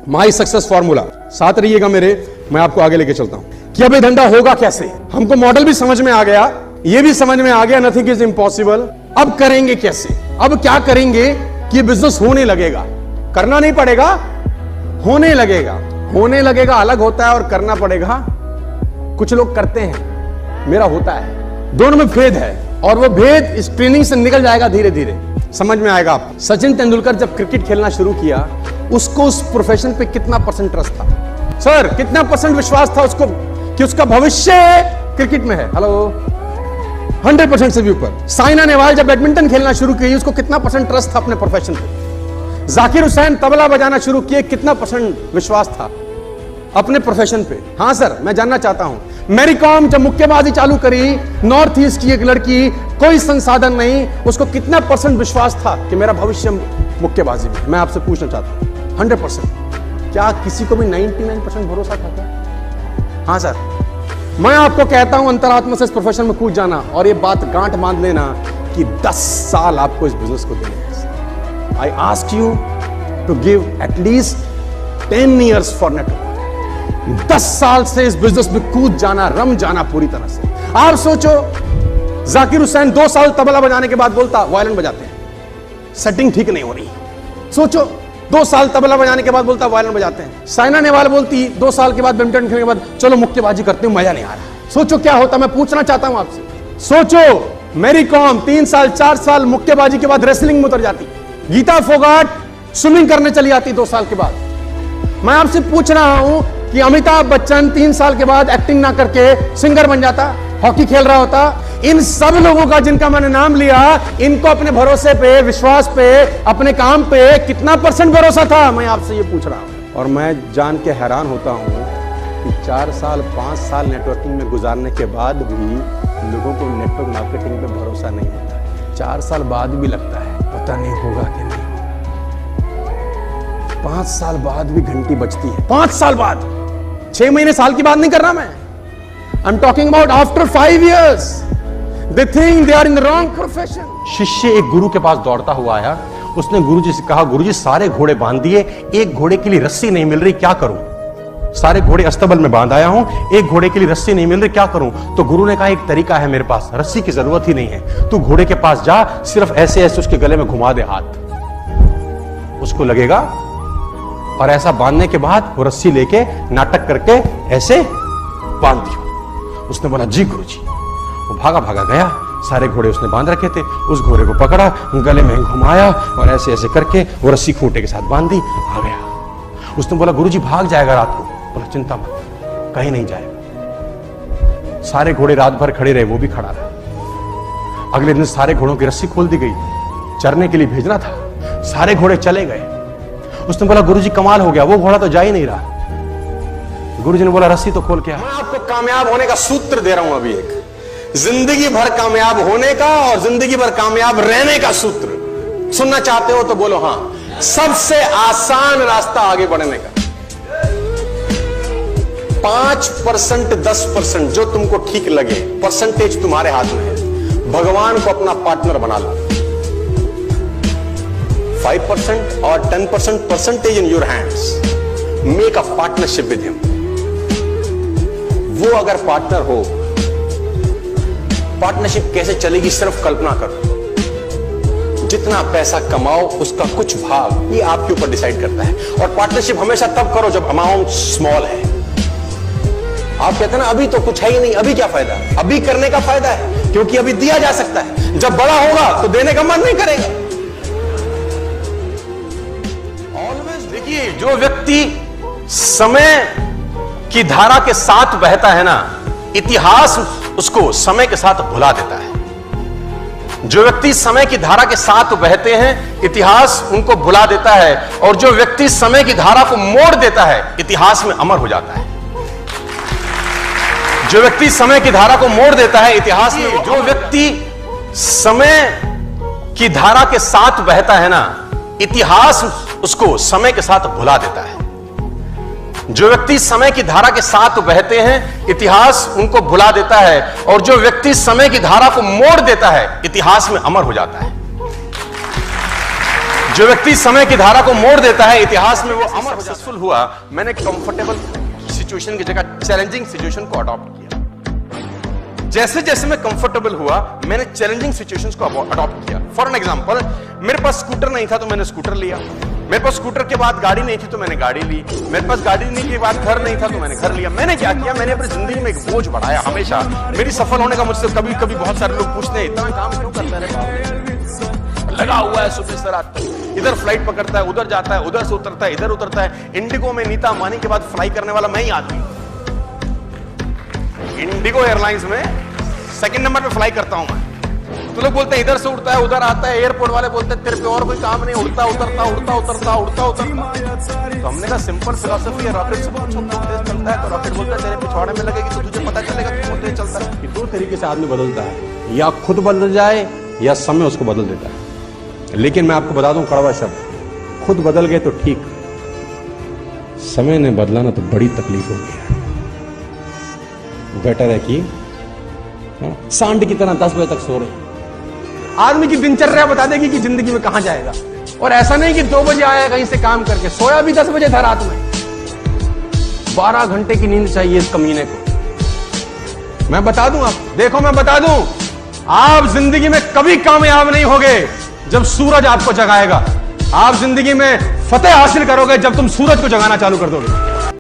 My success formula, साथ रहिएगा मेरे, मैं आपको आगे लेके चलता हूं कि अब ये धंधा होगा कैसे। हमको मॉडल भी समझ में आ गया, ये भी समझ में आ गया, नथिंग इज इम्पॉसिबल। अब करेंगे कैसे, अब क्या करेंगे कि बिजनेस होने लगेगा। करना नहीं पड़ेगा, होने लगेगा। होने लगेगा अलग होता है और करना पड़ेगा, कुछ लोग करते हैं, मेरा होता है। दोनों में भेद है और वो भेद इस ट्रेनिंग से निकल जाएगा, धीरे धीरे समझ में आएगा आप। सचिन तेंदुलकर जब क्रिकेट खेलना शुरू किया, उसको उस प्रोफेशन पे कितना परसेंट ट्रस्ट था सर, कितना परसेंट विश्वास था उसको कि उसका भविष्य क्रिकेट में है। हेलो, 100% से भी ऊपर। साइना नेहवाल जब बैडमिंटन खेलना शुरू की, उसको कितना परसेंट ट्रस्ट था अपने प्रोफेशन पे। जाकिर हुसैन तबला बजाना शुरू किए, कितना परसेंट विश्वास था अपने प्रोफेशन पे। हाँ सर, मैं जानना चाहता हूं, मैरी कॉम जब मुक्केबाजी चालू करी, नॉर्थ ईस्ट की एक लड़की, कोई संसाधन नहीं, उसको कितना परसेंट विश्वास था कि मेरा भविष्य मुक्केबाजी में। मैं आपसे पूछना चाहता हूं, 100%। क्या किसी को भी 99% भरोसा था क्या? हाँ सर, मैं आपको कहता हूं अंतरात्मा से इस प्रोफेशन में कूद जाना और ये बात गांठ बांध लेना कि 10 साल आपको इस बिजनेस को देने हैं। I ask you to give at least 10 years for network। 10 साल से इस बिजनेस में कूद जाना, रम जाना पूरी तरह से। आप सोचो, जाकिर हुसैन 2 साल तबला बजाने के बाद बोलता वायलिन बजाते हैं, सेटिंग ठीक नहीं हो रही। सोचो, 2 साल तबला बजाने के बाद बोलता वायलिन बजाते हैं। साइना नेहवाल बोलती 2 साल के बाद बैडमिंटन खेलने के बाद, चलो मुक्केबाजी करते हैं, मजा नहीं आ रहा। सोचो क्या होता, मैं पूछना चाहता हूं आपसे। सोचो, मैरी कॉम 3 साल 4 साल मुक्केबाजी के बाद रेसलिंग में उतर जाती, गीता फोगाट स्विमिंग करने चली जाती 2 साल के बाद। मैं आपसे पूछ रहा हूं कि अमिताभ बच्चन 3 साल के बाद एक्टिंग ना करके सिंगर बन जाता, हॉकी खेल रहा होता। इन सब लोगों का जिनका मैंने नाम लिया, इनको अपने भरोसे पे, विश्वास पे, अपने काम पे कितना परसेंट भरोसा था, मैं आपसे ये पूछ रहा हूं। और मैं जान के हैरान होता हूं कि 4 साल 5 साल नेटवर्किंग में गुजारने के बाद भी लोगों को नेटवर्क मार्केटिंग पे भरोसा नहीं होता। 4 साल बाद भी लगता है पता नहीं होगा कि नहीं। 5 साल बाद भी घंटी बजती है, 5 साल बाद, 6 महीने साल की बात नहीं कर रहा मैं। I am talking about after 5 years they think they are in the wrong profession। शिष्य एक गुरु के पास दौड़ता हुआ आया, उसने गुरुजी से कहा, गुरुजी सारे घोड़े बांध दिए, एक घोड़े के लिए रस्सी नहीं मिल रही, क्या करूं? सारे घोड़े अस्तबल में बांध आया हूं, एक घोड़े के लिए रस्सी नहीं मिल रही, क्या करूं? तो गुरु ने कहा, एक तरीका है मेरे पास, रस्सी की जरूरत ही नहीं है, तू घोड़े के पास जा, सिर्फ ऐसे ऐसे उसके गले में घुमा दे हाथ, उसको लगेगा, और ऐसा बांधने के बाद वो रस्सी लेके नाटक करके ऐसे बांध दियो। उसने बोला, जी गुरुजी। वो भागा भागा गया, सारे घोड़े उसने बांध रखे थे, उस घोड़े को पकड़ा, गले में घुमाया और ऐसे ऐसे करके वो रस्सी खूंटे के साथ बांध दी, आ गया। उसने बोला, गुरुजी भाग जाएगा रात को। बोला, चिंता मत, कहीं नहीं जाएगा। सारे घोड़े रात भर खड़े रहे, वो भी खड़ा रहा। अगले दिन सारे घोड़ों की रस्सी खोल दी गई, चरने के लिए भेजना था, सारे घोड़े चले गए। उसने बोला, गुरुजी कमाल हो गया, वो घोड़ा तो जा ही नहीं रहा। गुरुजी ने बोला, रस्सी तो खोल के आ। मैं आपको कामयाब होने का सूत्र दे रहा हूं अभी, एक जिंदगी भर कामयाब होने का और जिंदगी भर कामयाब रहने का सूत्र। सुनना चाहते हो तो बोलो हां। सबसे आसान रास्ता आगे बढ़ने का, 5% 10% जो तुमको ठीक लगे, परसेंटेज तुम्हारे हाथ में है। भगवान को अपना पार्टनर बना लो। 5% और 10% percentage in your hands. Make a partnership with him. वो अगर पार्टनर हो, पार्टनरशिप कैसे चलेगी सिर्फ कल्पना करो। जितना पैसा कमाओ उसका कुछ भाग ये आपके ऊपर डिसाइड करता है। और पार्टनरशिप हमेशा तब करो जब अमाउंट स्मॉल है। आप कहते हैं ना, अभी तो कुछ है ही नहीं, अभी क्या फायदा? अभी करने का फायदा है, क्योंकि अभी दिया जा सकता है। जब बड़ा होगा तो देने का मन नहीं करेगा। ऑलवेज देखिए, जो व्यक्ति समय की धारा के साथ बहता है ना, इतिहास उसको समय के साथ भुला देता है। जो व्यक्ति समय की धारा के साथ बहते हैं, इतिहास उनको भुला देता है, और जो व्यक्ति समय की धारा को मोड़ देता है, इतिहास में अमर हो जाता है। जो व्यक्ति समय की धारा को मोड़ देता है, इतिहास में, जो व्यक्ति समय की धारा के साथ बहता है ना, इतिहास उसको समय के साथ भुला देता है। जो व्यक्ति समय की धारा के साथ बहते हैं, इतिहास उनको भुला देता है, और जो व्यक्ति समय की धारा को मोड़ देता है, इतिहास में अमर हो जाता है। जो व्यक्ति समय की धारा को मोड़ देता है, इतिहास में वो अमर सक्सेसफुल हुआ। मैंने कंफर्टेबल सिचुएशन की जगह चैलेंजिंग सिचुएशन को अडॉप्ट किया। जैसे जैसे मैं कंफर्टेबल हुआ, मैंने चैलेंजिंग सिचुएशंस को अडॉप्ट किया। फॉर एन एग्जांपल, मेरे पास स्कूटर नहीं था तो मैंने स्कूटर लिया। मेरे पास स्कूटर के बाद गाड़ी नहीं थी तो मैंने गाड़ी ली। मेरे पास गाड़ी नहीं के बाद घर नहीं था तो मैंने घर लिया। मैंने क्या किया, मैंने अपनी जिंदगी में एक बोझ बढ़ाया। हमेशा मेरी सफल होने का मुझसे कभी कभी बहुत सारे लोग पूछते हैं, इतना काम क्यों करता है, लगा हुआ है सुबह से रात तक, इधर फ्लाइट पकड़ता है, उधर जाता है, उधर से उतरता है, इधर उतरता है। इंडिगो में नीता अंबानी के बाद फ्लाई करने वाला मैं ही आदमी। इंडिगो एयरलाइंस में सेकंड नंबर पे फ्लाई करता हूं मैं। तो लोग बोलते हैं इधर से उड़ता है, उधर आता है। एयरपोर्ट वाले बोलते हैं तेरे पे और कोई काम नहीं, उड़ता उतरता उड़ता उतरता उड़ता उतरता। तो हमने कहा सिंपल फिलॉसफी है, रॉकेट से पूछो क्यों तेज चलता है, तो रॉकेट बोलता है तेरे पिछवाड़े में लगेगी तो तुझे पता चलेगा क्यों तेज चलता है। दो तरीके से आदमी बदलता है, या खुद बदल जाए या समय उसको बदल देता है। लेकिन मैं आपको बता दूं कड़वा शब्द, खुद बदल गए तो ठीक, समय ने बदला ना तो बड़ी तकलीफ होगी। बेटर है कि सांड की तरह 10 बजे तक सो रहे। आदमी की दिनचर्या बता देगी कि जिंदगी में कहां जाएगा। और ऐसा नहीं कि 2 बजे आया कहीं से काम करके, सोया भी 10 बजे था रात में। 12 घंटे की नींद चाहिए इस कमीने को। मैं बता दूं, आप देखो, मैं बता दूं, आप जिंदगी में कभी कामयाब नहीं होगे जब सूरज आपको जगाएगा। आप जिंदगी में फतेह हासिल करोगे जब तुम सूरज को जगाना चालू कर दोगे।